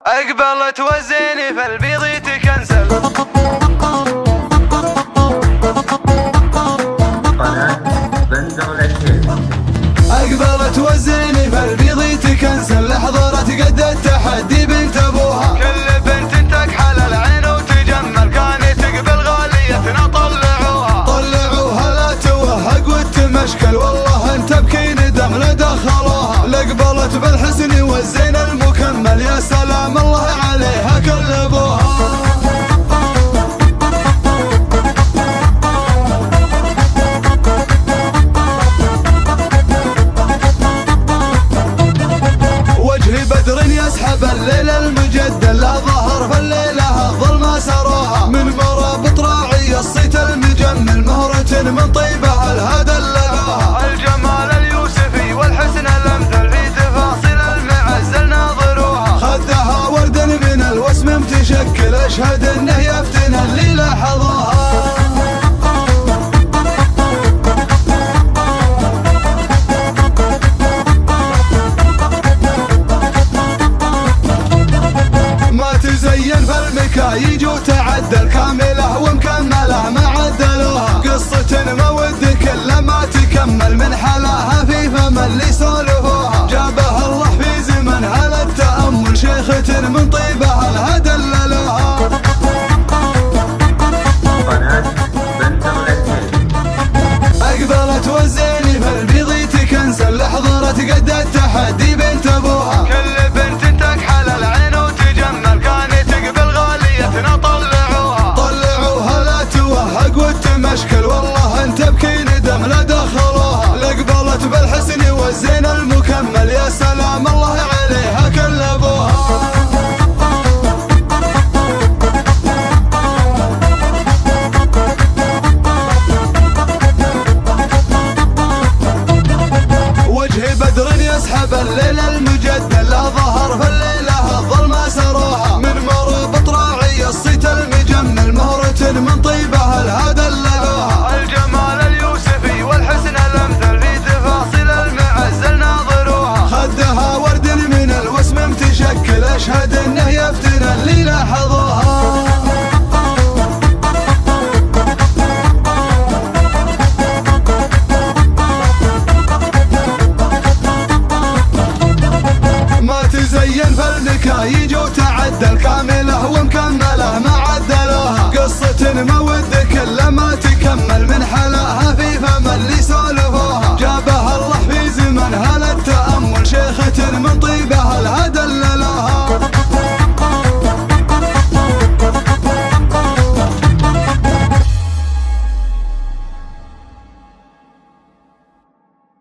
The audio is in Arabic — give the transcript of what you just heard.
اقبلت وزيني فالبيض تكنسل. اقبلت وزيني فالبيض تكنسل، حضرت قد التحدي بنت ابوها. كل بنت تكحل العين وتجمل، كانت تقبل غاليتنا طلعوها لا توهق وتمشكل، والله انت تبكي ندم لا دخلوها. اقبلت بالحسن والزين المكمل، يا سلام الله عليها كل ابوها. بدر يسحب الليل المجدل، لا ظهر فالليلة الظلمة سراها. من مرابط راعي الصيت المجمل، مهرة من طيبها الهدى لقاها. الجمال اليوسفي والحسن الامثل، في تفاصيل المعز ناظروها. خدها ورد من الوسم متشكل، اشهد انه يفتن اللي لاحظوها. تزين فالمكايج وتعدل، كاملة ومكملة ما عدلوها. قصة ما ود كل ما تكمل، من حلاها في فم اللي سولفوها. جابها الله في زمنها للتأمل، شيخة من طيبها لها دللوها. اقبلت وزيني فالبيض تكنسل، حضرت قد التحدي بنت ابوها. كل بنت تكحل العين وتجمل، كانت تقبل غاليتنا طلعوها لا توهق وتمشكل، والله انت تبكي ندم لا دخلوها. اقبلت بالحسن والزين المكمل، يا سلام الله عليها كل ابوها. بدر يسحب الليل المجدل، لا ظهر فالليلة الظلمة سروها. من مربط راعي الصيت المجمل، مهرة من طيبها الهدى لقوها. الجمال اليوسفي والحسن الامثل، في تفاصيل المعز ناظروها. خدها ورد من الوسم متشكل، اشهد انه يفتن اللي لاحظوها. تزين فالمكايج وتعدل، كاملة ومكملة ما عدلوها. قصة ما ود كل ما تكمل، من حلاها في فم اللي سولفوها. جابها الله في زمنها للتأمل، شيخة من